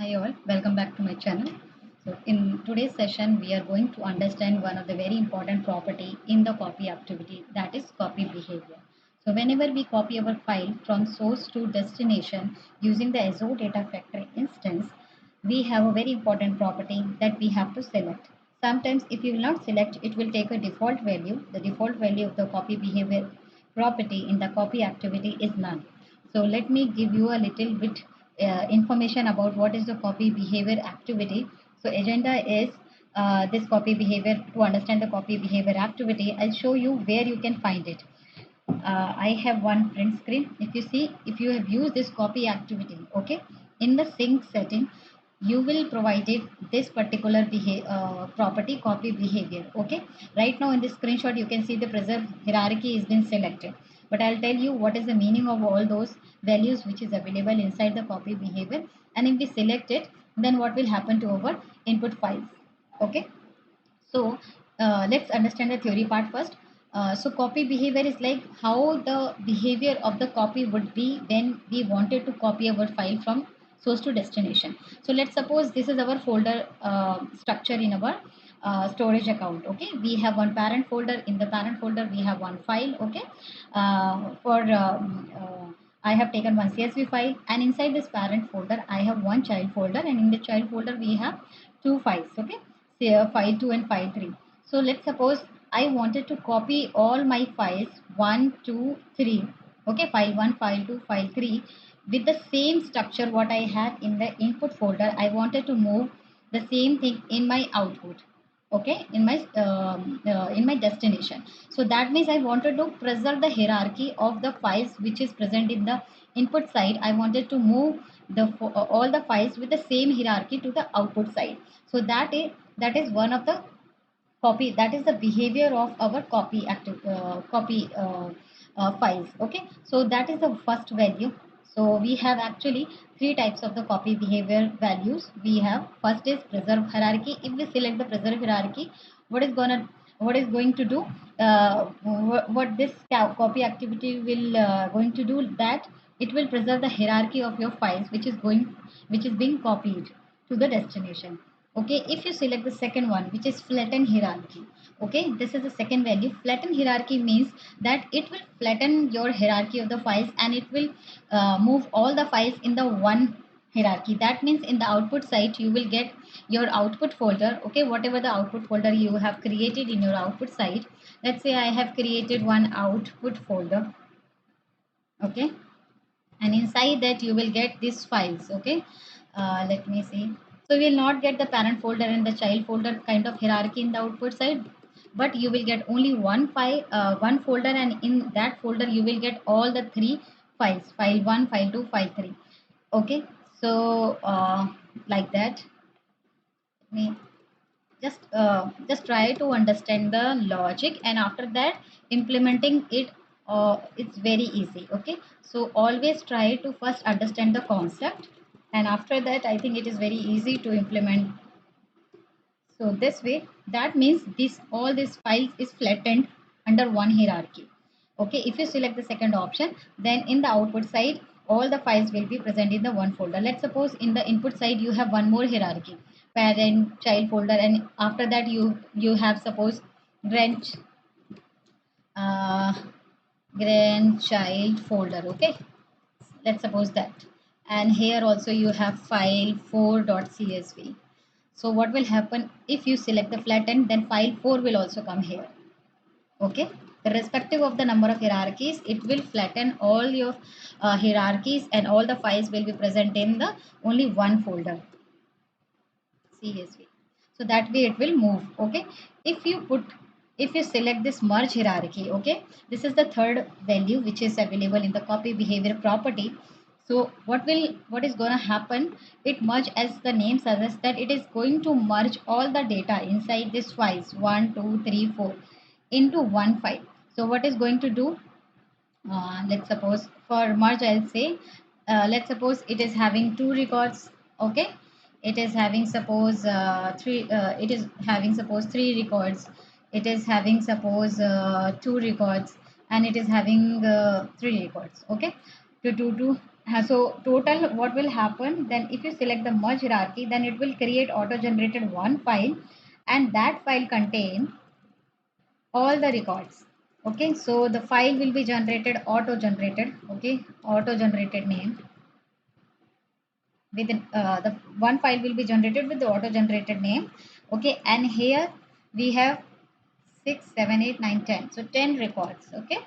Hi all, welcome back to my channel. So in today's session, we are going to understand one of the very important property in the copy activity, that is copy behavior. So whenever we copy our file from source to destination using the Azure Data Factory instance, we have a very important property that we have to select. Sometimes if you will not select, it will take a default value. The default value of the copy behavior property in the copy activity is none. So let me give you a little bit information about what is the copy behavior activity. So agenda is this copy behavior. To understand the copy behavior activity, I'll show you where you can find it. I have one print screen. If you see, if you have used this copy activity, okay, in the sync setting, you will provide it this particular property copy behavior. Okay, right now in this screenshot, you can see the preserve hierarchy is been selected. But I'll tell you what is the meaning of all those values which is available inside the copy behavior. And if we select it, then what will happen to our input files? Okay, so let's understand the theory part first. So copy behavior is like how the behavior of the copy would be when we wanted to copy our file from source to destination. So let's suppose this is our folder structure in our storage account. Okay, we have one parent folder. In the parent folder, we have one file. Okay, I have taken one CSV file, and inside this parent folder, I have one child folder, and in the child folder, we have two files. Okay, say file 2 and file 3. So let's suppose I wanted to copy all my files 1, 2, 3. Okay, file 1, file 2, file 3 with the same structure what I had in the input folder. I wanted to move the same thing in my output. Okay, in my destination. So that means I wanted to preserve the hierarchy of the files which is present in the input side. I wanted to move all the files with the same hierarchy to the output side. So that is one of the copy, that is the behavior of our copy files. Okay, so that is the first value. So we have actually three types of the copy behavior values. We have, first is preserve hierarchy. If we select the preserve hierarchy, what is going to do, what this copy activity will going to do, that it will preserve the hierarchy of your files which is being copied to the destination. Okay, if you select the second one, which is flatten hierarchy, okay, this is the second value. Flatten hierarchy means that it will flatten your hierarchy of the files, and it will move all the files in the one hierarchy. That means in the output side you will get your output folder. Okay, whatever the output folder you have created in your output side. Let's say I have created one output folder. Okay, and inside that you will get these files. Okay, let me see. So we will not get the parent folder and the child folder kind of hierarchy in the output side, but you will get only one file, one folder, and in that folder you will get all the three files: file 1, file 2, file 3. Okay, so like that. Let me just try to understand the logic, and after that implementing it, it's very easy. Okay, so always try to first understand the concept, and after that I think it is very easy to implement. So this way, that means this all these files is flattened under one hierarchy. Okay, if you select the second option, then in the output side all the files will be present in the one folder. Let's suppose in the input side you have one more hierarchy, parent, child folder, and after that you have suppose grand uh, grandchild folder. Okay, let's suppose that, and here also you have file 4.csv. So what will happen if you select the flatten, then file 4 will also come here. Okay, irrespective of the number of hierarchies, it will flatten all your hierarchies, and all the files will be present in the only one folder, CSV. So that way it will move. Okay, if you put, if you select this merge hierarchy, okay, this is the third value which is available in the copy behavior property. So what is going to happen? It merge, as the name suggests, that it is going to merge all the data inside this files 1, 2, 3, 4 into one file. So what is going to do? Let's suppose for merge, I'll say, let's suppose it is having two records. Okay, it is having suppose it is having suppose three records. It is having suppose two records, and it is having three records. Okay, to So total what will happen then, if you select the merge hierarchy, then it will create auto generated one file, and that file contain all the records. Okay, so the file will be generated auto generated. Okay, auto generated name with the one file will be generated with the auto generated name. Okay, and here we have 6 7 8 9 10, so 10 records. Okay,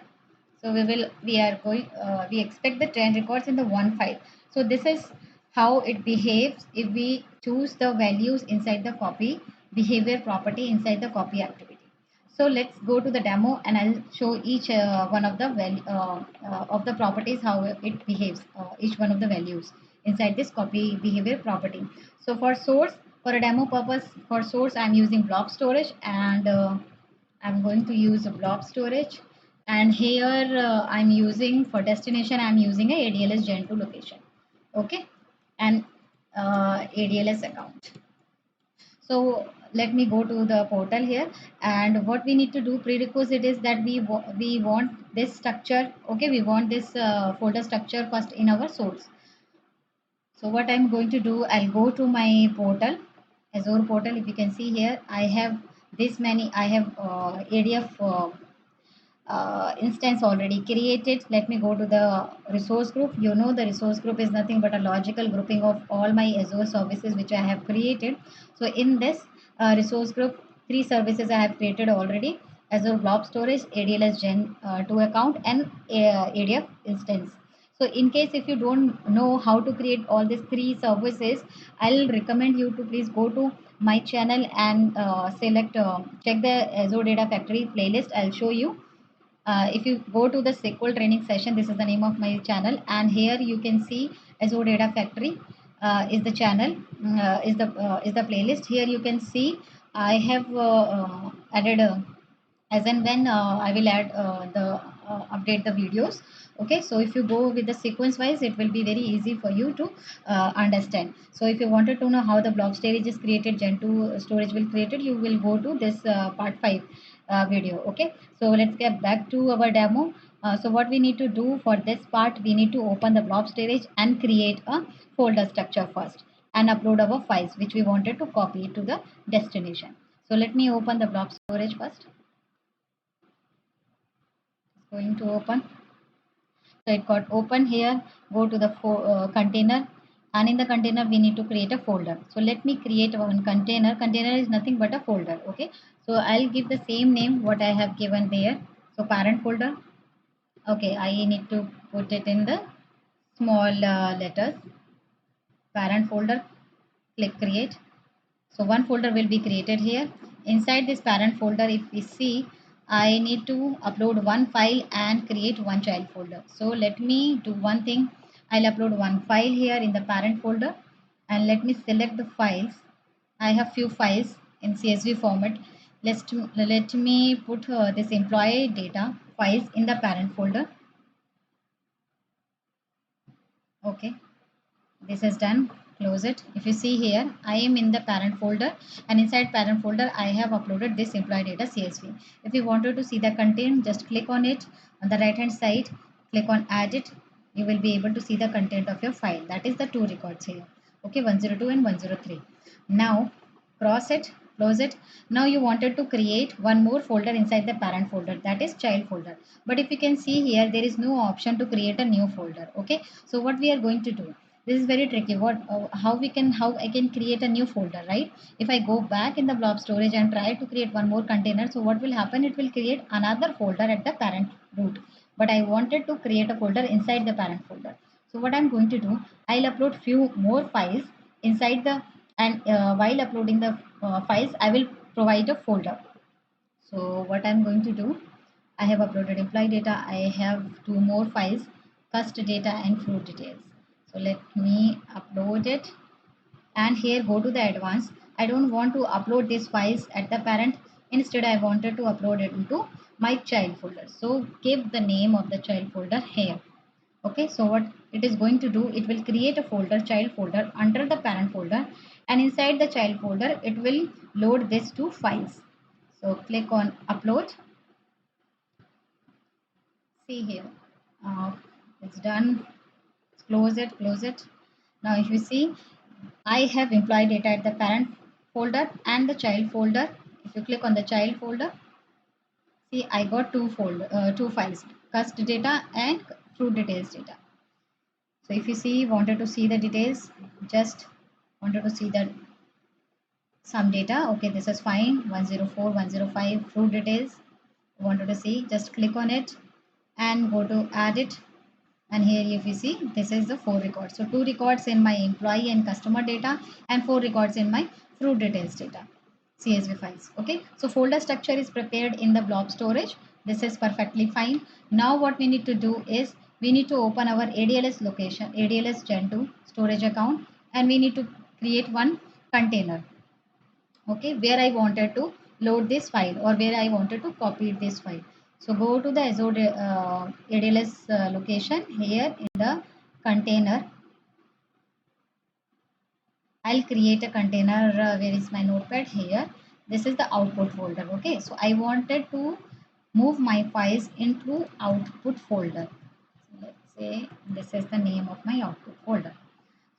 so we expect the 10 records in the one file. So this is how it behaves if we choose the values inside the copy behavior property inside the copy activity. So let's go to the demo, and I'll show each one of the of the properties, how it behaves, each one of the values inside this copy behavior property. So for source, for a demo purpose, for source I'm using blob storage, and I'm going to use a blob storage. And here I'm using, for destination I'm using a ADLS Gen 2 location. Okay, and ADLS account. So let me go to the portal here, and what we need to do prerequisite is that we want this structure. Okay, we want this folder structure first in our source. So what I'm going to do, I'll go to my portal, Azure portal. If you can see here, I have this many. I have ADF instance already created. Let me go to the resource group. You know, the resource group is nothing but a logical grouping of all my Azure services which I have created. So in this resource group, three services I have created already: Azure Blob Storage, ADLS Gen 2 account, and ADF instance. So in case if you don't know how to create all these three services, I'll recommend you to please go to my channel and check the Azure Data Factory playlist. I'll show you. If you go to the SQL training session, this is the name of my channel, and here you can see Azure Data Factory is the channel, is the playlist. Here you can see I have added as and when I will add the update the videos. Okay, so if you go with the sequence wise, it will be very easy for you to understand. So if you wanted to know how the blob storage is created, Gen 2 storage will created, you will go to this part 5 video. Okay, so let's get back to our demo. So what we need to do for this part, we need to open the blob storage and create a folder structure first, and upload our files which we wanted to copy to the destination. So let me open the blob storage first. It's going to open. So it got open here. Go to the container, and in the container we need to create a folder. So let me create one container. Container is nothing but a folder. Okay, so I'll give the same name what I have given there. So parent folder. Okay, I need to put it in the small letters. Parent folder. Click create. So one folder will be created here. Inside this parent folder, if we see, I need to upload one file and create one child folder. So let me do one thing. I'll upload one file here in the parent folder, and let me select the files. I have few files in CSV format. Let me put this employee data files in the parent folder. Okay, this is done. Close it. If you see here, I am in the parent folder, and inside parent folder I have uploaded this employee data CSV. If you wanted to see the content, just click on it on the right hand side, click on add it. You will be able to see the content of your file. That is the two records here. Okay, 102 and 103. Now cross it, close it. Now you wanted to create one more folder inside the parent folder, that is child folder. But if you can see here, there is no option to create a new folder. Okay, so what we are going to do, this is very tricky. How I can create a new folder, right? If I go back in the blob storage and try to create one more container, so what will happen, it will create another folder at the parent root. But I wanted to create a folder inside the parent folder. So what I'm going to do, I'll upload few more files inside the, and while uploading the files, I will provide a folder. So what I'm going to do, I have uploaded employee data. I have two more files, cust data and fruit details. So let me upload it, and here go to the advanced. I don't want to upload these files at the parent. Instead, I wanted to upload it into my child folder. So give the name of the child folder here. Okay, so what it is going to do, it will create a folder, child folder, under the parent folder, and inside the child folder it will load these two files. So click on upload. See here, it's done. close it. Now if you see, I have employee data at the parent folder and the child folder. If you click on the child folder, see I got two files, cust data and fruit details data. So if you see, wanted to see the details, just wanted to see that some data. Okay, this is fine. 104, 105 fruit details. Wanted to see, just click on it and go to add it. And here if you see, this is the 4 records. So 2 records in my employee and customer data and 4 records in my fruit details data CSV files. Okay, so folder structure is prepared in the blob storage. This is perfectly fine. Now what we need to do is we need to open our ADLS location, ADLS Gen 2 storage account, and we need to create one container. Okay, where I wanted to load this file or where I wanted to copy this file. So go to the Azure ADLS location. Here in the container, I'll create a container. Where is my notepad? Here. This is the output folder. Okay, so I wanted to move my files into output folder. So let's say this is the name of my output folder.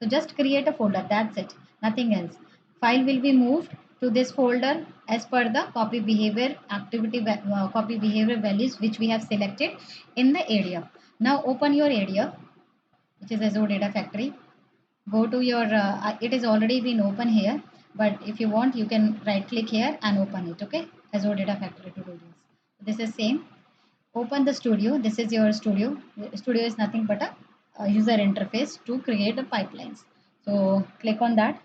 So just create a folder, that's it, nothing else. File will be moved to this folder as per the copy behavior copy behavior values which we have selected in the area. Now open your area, which is Azure Data Factory. Go to your, it is already been open here, but if you want, you can right click here and open it. Okay, Azure Data Factory tutorials. This is same. Open the studio. This is your studio. Studio is nothing but a user interface to create the pipelines. So click on that.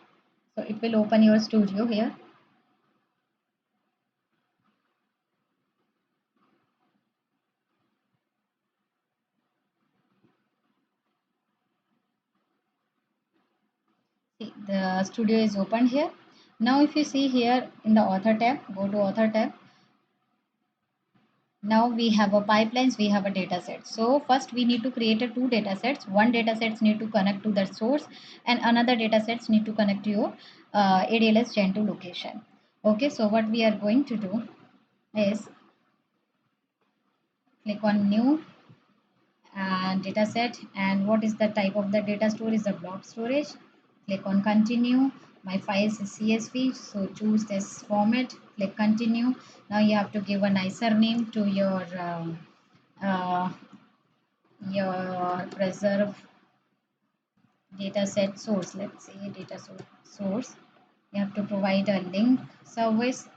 So it will open your studio here. See, the studio is opened here. Now if you see here in the author tab, go to author tab. Now we have a pipelines, we have a data set. So first we need to create a two data sets. One data sets need to connect to the source and another data sets need to connect to your ADLS Gen 2 location. Okay, so what we are going to do is click on new and data set, and what is the type of the data store is the blob storage. Click on continue. My files is CSV, so choose this format, click continue. Now you have to give a nicer name to uh, your preserve data set source. Let's say data source. You have to provide a link service.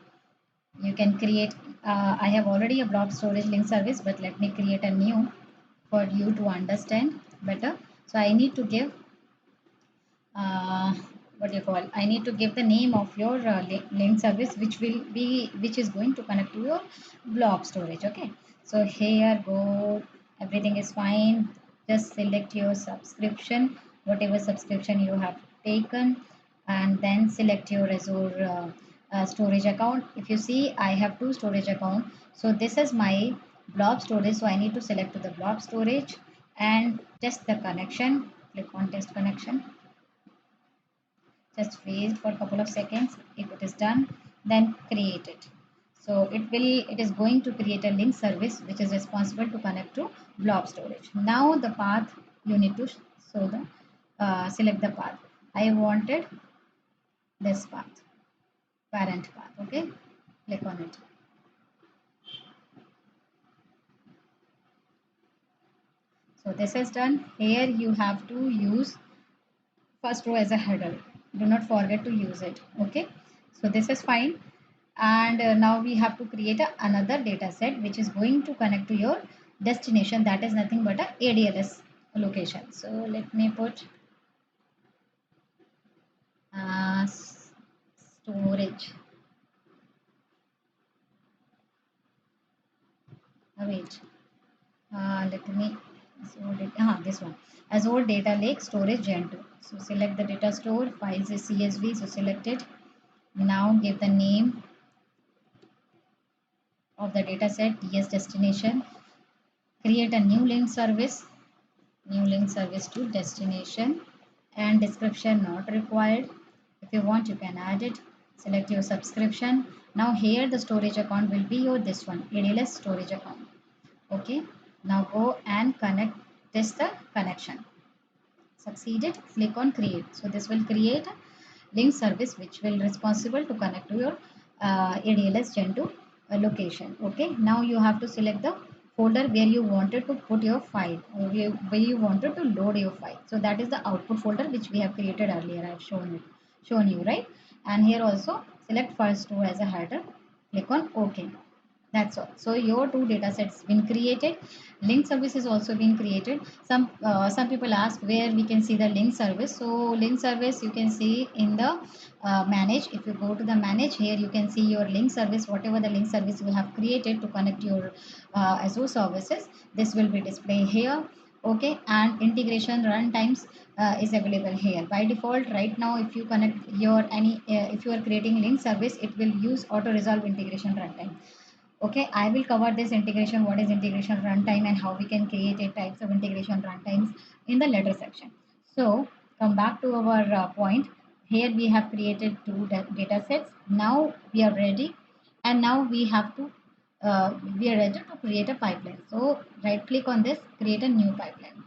You can create, I have already a blob storage link service, but let me create a new for you to understand better. So I need to give what do you call, I need to give the name of your link service which is going to connect to your blob storage. Okay, so here go, everything is fine. Just select your subscription, whatever subscription you have taken, and then select your Azure storage account. If you see, I have two storage account, so this is my blob storage, so I need to select to the blob storage and test the connection. Click on test connection. Just wait for a couple of seconds. If it is done, then create it. So it is going to create a link service which is responsible to connect to blob storage. Now the path you need to show the select the path. I wanted this path, parent path. Okay, click on it. So this is done. Here you have to use first row as a header. Do not forget to use it. Okay, so this is fine. And now we have to create another data set which is going to connect to your destination, that is nothing but a ADLS location. So let me put storage. Wait, let me this one, Azure Data Lake Storage Gen 2. So select the data store, files is CSV, so select it. Now give the name of the data set, DS destination. Create a new link service to destination, and description not required. If you want, you can add it. Select your subscription. Now here the storage account will be your this one, ADLS storage account. Okay, now go and connect, test the connection. Succeeded, click on create. So this will create a link service which will responsible to connect to your ADLS Gen 2 location. Okay, now you have to select the folder where you wanted to put your file, or where you wanted to load your file. So that is the output folder which we have created earlier. I have shown you, right? And here also select first two as a header, click on OK. That's all. So your two data sets been created. Link service is also been created. Some people ask where we can see the link service. So link service you can see in the manage. If you go to the manage, here you can see your link service, whatever the link service you have created to connect your Azure services. This will be displayed here. Okay, and integration runtimes is available here by default. Right now, if you connect your if you are creating link service, it will use auto resolve integration runtime. Okay, I will cover this integration, what is integration runtime and how we can create a types of integration runtimes in the later section. So come back to our point. Here we have created two data sets. Now we are ready, and now we are ready to create a pipeline. So right click on this, create a new pipeline.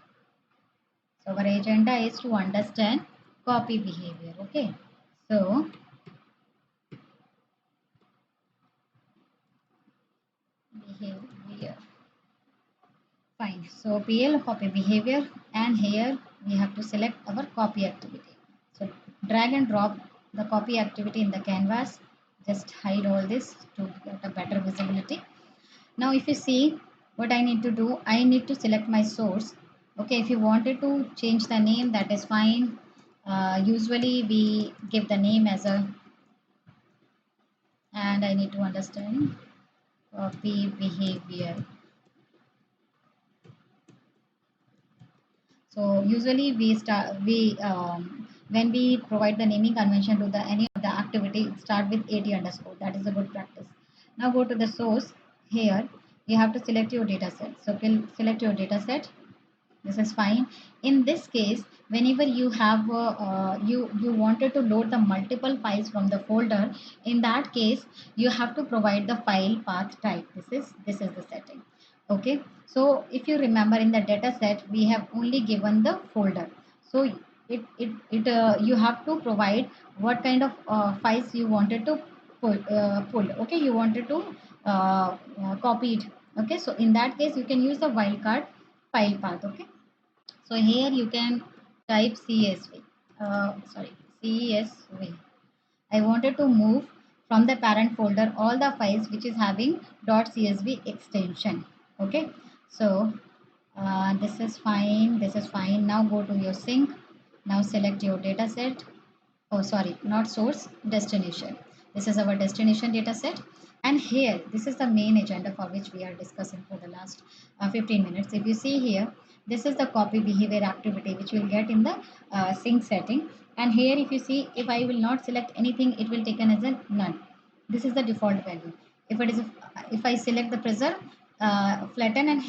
So our agenda is to understand copy behavior. Okay, so behavior. Fine. So PL copy behavior, and here we have to select our copy activity. So drag and drop the copy activity in the canvas. Just hide all this to get a better visibility. Now if you see what I need to do, I need to select my source. Okay, if you wanted to change the name, that is fine. Usually we give the name as a, and I need to understand copy behavior. So usually we when we provide the naming convention to the any of the activity, start with AT underscore. That is a good practice. Now go to the source. Here you have to select your data set. So select your data set. This is fine. In this case, whenever you have you wanted to load the multiple files from the folder, in that case you have to provide the file path type. This is the setting. Okay, so if you remember, in the data set we have only given the folder. So it you have to provide what kind of files you wanted to pull. Okay, you wanted to copy it. Okay, so in that case you can use the wildcard file path. Okay, so here you can type csv, sorry, csv. I wanted to move from the parent folder all the files which is having .csv extension. Okay, so this is fine, this is fine. Now go to your sync. Now select your data set. Oh sorry, not source, destination. This is our destination data set, and here this is the main agenda for which we are discussing for the last 15 minutes. If you see here, this is the copy behavior activity which we'll get in the sync setting. And here if you see, if I will not select anything, it will taken as a none. This is the default value. If it is if I select the preserve, flatten and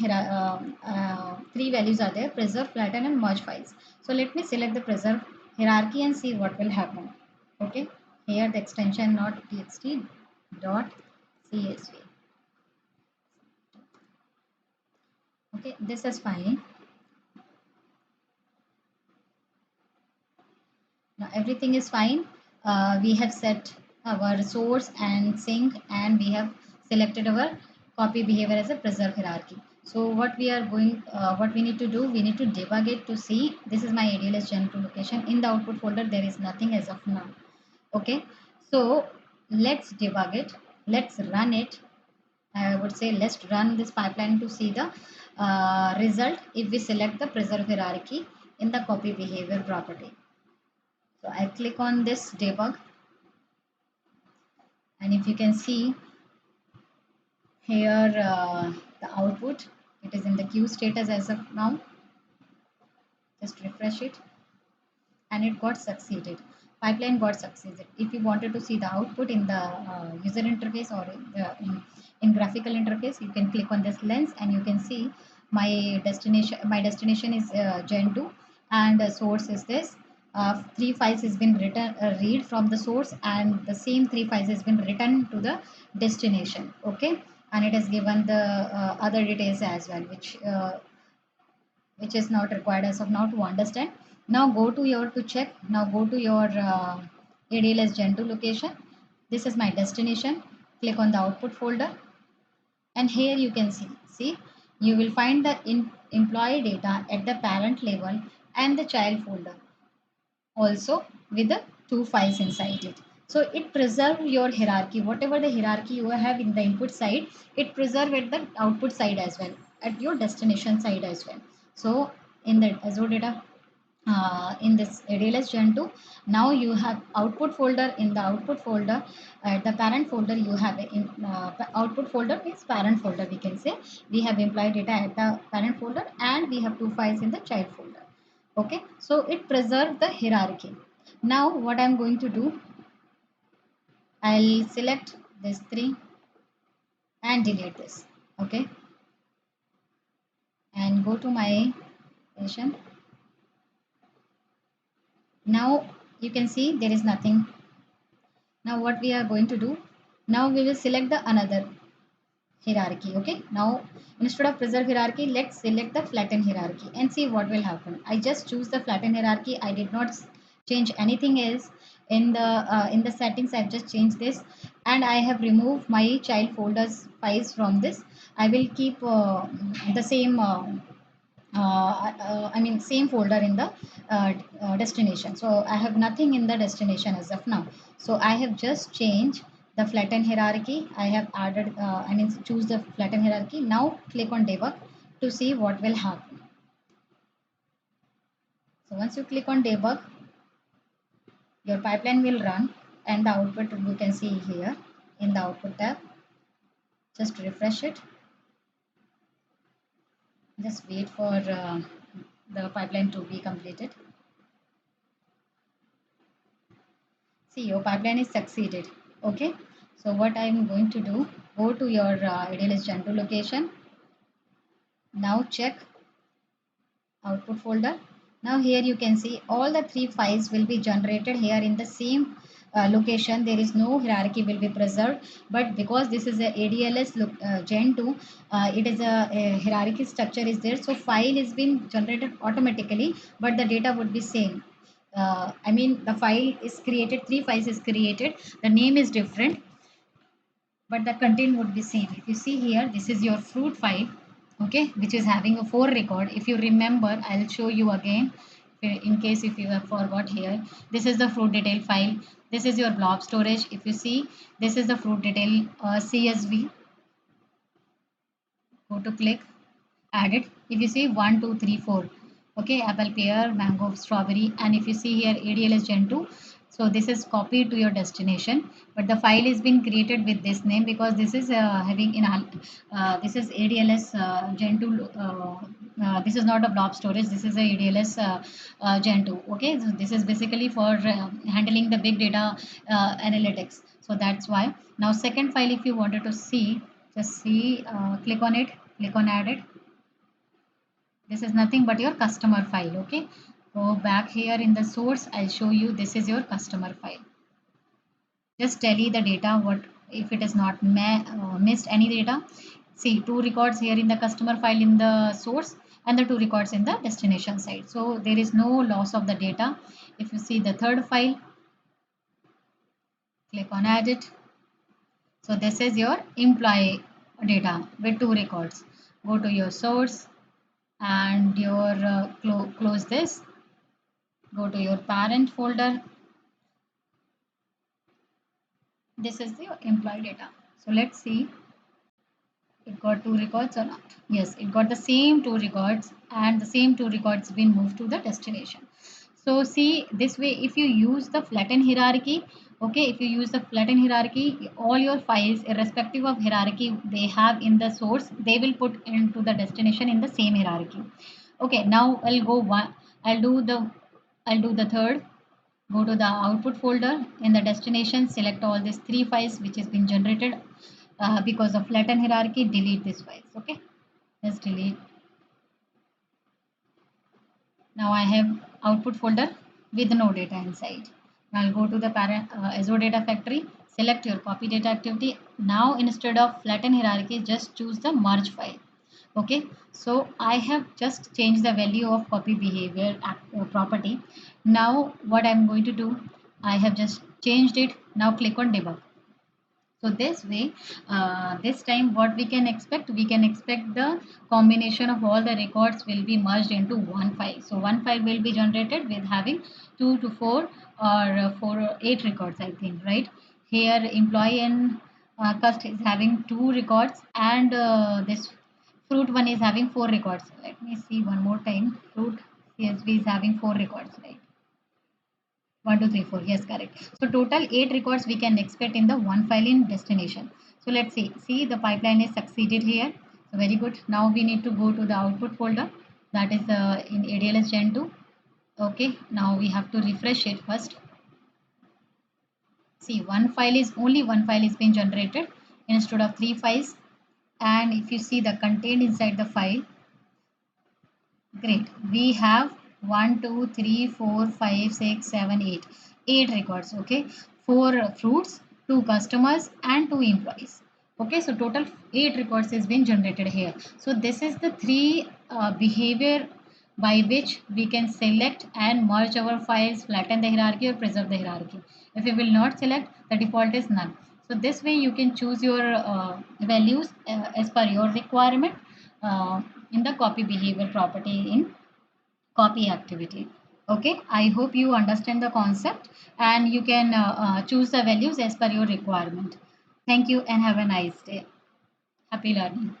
three values are there: preserve, flatten and merge files. So let me select the preserve hierarchy and see what will happen. Okay, here the extension not txt dot csv. Okay, this is fine. Now everything is fine. We have set our source and sync, and we have selected our copy behavior as a preserve hierarchy. So what we need to do, we need to debug it to see. This is my ADLS Gen 2 location. In the output folder, there is nothing as of now. Okay, so let's debug it. Let's run it. I would say let's run this pipeline to see the result if we select the preserve hierarchy in the copy behavior property. So I click on this debug, and if you can see here the output, it is in the queue status as of now. Just refresh it, and it got succeeded. Pipeline got succeeded. If you wanted to see the output in the user interface or in graphical interface, you can click on this lens and you can see my destination. My destination is Gen 2, and the source is this. Three files has been written read from the source, and the same three files has been written to the destination. Okay, and it has given the other details as well, which is not required as of now to understand. Now go to your to check. Now go to your ADLS Gen 2 location. This is my destination. Click on the output folder, and here you can see you will find the employee data at the parent level and the child folder also with the two files inside it. So it preserve your hierarchy, whatever the hierarchy you have in the input side, it preserve at the output side as well, at your destination side as well. So in the Azure data, in this ADLS Gen 2, now you have output folder. In the output folder, the parent folder, you have output folder means parent folder, we can say. We have employee data at the parent folder, and we have two files in the child folder. Okay, so it preserves the hierarchy. Now what I'm going to do, I'll select this three and delete this. Okay, and go to my session. Now you can see there is nothing. Now what we are going to do, now we will select the another hierarchy. Okay, now instead of preserve hierarchy, let's select the flatten hierarchy and see what will happen. I just choose the flatten hierarchy. I did not change anything else in the settings. I've just changed this, and I have removed my child folders files from this. I will keep the same I mean same folder in the destination. So I have nothing in the destination as of now. So I have just changed the flatten hierarchy. I have added, I mean choose the flatten hierarchy. Now click on debug to see what will happen. So once you click on debug, your pipeline will run, and the output you can see here in the output tab. Just refresh it. Just wait for the pipeline to be completed. See, your pipeline is succeeded. Okay, so what I'm going to do, go to your ADLS Gen 2 location. Now check output folder. Now here you can see all the three files will be generated here in the same location. There is no hierarchy will be preserved, but because this is a ADLS Gen 2, it is a hierarchy structure is there, so file is being generated automatically, but the data would be same. I mean the file is created, three files is created, the name is different, but the content would be same. If you see here, this is your fruit file, okay, which is having a 4 record. If you remember, I'll show you again in case if you have forgot here. This is the fruit detail file. This is your blob storage. If you see, this is the fruit detail CSV. Go to click, add it. If you see 1 2 3 4, okay, apple, pear, mango, strawberry, and if you see here ADLS Gen 2, so this is copied to your destination, but the file is been created with this name because this is having in this is ADLS Gen 2. This is not a blob storage, this is a ADLS Gen 2. Okay, so this is basically for handling the big data analytics. So that's why. Now second file, if you wanted to see, just see, click on it, click on add it. This is nothing but your customer file. Okay, go back here in the source. I'll show you, this is your customer file. Just tally the data, what if it is not missed any data. See, two records here in the customer file in the source, and the two records in the destination side, so there is no loss of the data. If you see the third file, click on add it. So this is your employee data with two records. Go to your source and your close this. Go to your parent folder. This is the employee data. So let's see, it got two records or not. Yes, it got the same two records, and the same two records been moved to the destination. So see, this way if you use the flatten hierarchy, okay, if you use the flatten hierarchy, all your files irrespective of hierarchy they have in the source, they will put into the destination in the same hierarchy. Okay, now I'll go one, I'll do the third. Go to the output folder. In the destination, select all these three files which has been generated because of flatten hierarchy. Delete these files. Okay, just delete. Now I have output folder with no data inside. Now I'll go to the parent Azure Data Factory. Select your copy data activity. Now instead of flatten hierarchy, just choose the merge file. Okay, so I have just changed the value of copy behavior property. Now what I'm going to do, I have just changed it. Now click on debug. So this way, this time what we can expect the combination of all the records will be merged into one file. So one file will be generated with having 2 to 4 or 4 or 8 records, I think, right? Here employee and cust is having 2 records, and this fruit one is having 4 records. Let me see one more time. Fruit CSV is having 4 records, right? 1, 2, 3, 4. Yes, correct. So total 8 records we can expect in the one file in destination. So let's see. See, the pipeline is succeeded here. So very good. Now we need to go to the output folder. That is in ADLS Gen 2. Okay. Now we have to refresh it first. See, one file is being generated instead of 3 files. And if you see the content inside the file, great. We have 1, 2, 3, 4, 5, 6, 7, 8. 8 records. Okay. 4 fruits, 2 customers, and 2 employees. Okay. So total 8 records is being generated here. So this is the three behavior by which we can select and merge our files, flatten the hierarchy, or preserve the hierarchy. If you will not select, the default is none. So this way you can choose your values as per your requirement in the copy behavior property in copy activity. Okay, I hope you understand the concept, and you can choose the values as per your requirement. Thank you and have a nice day. Happy learning.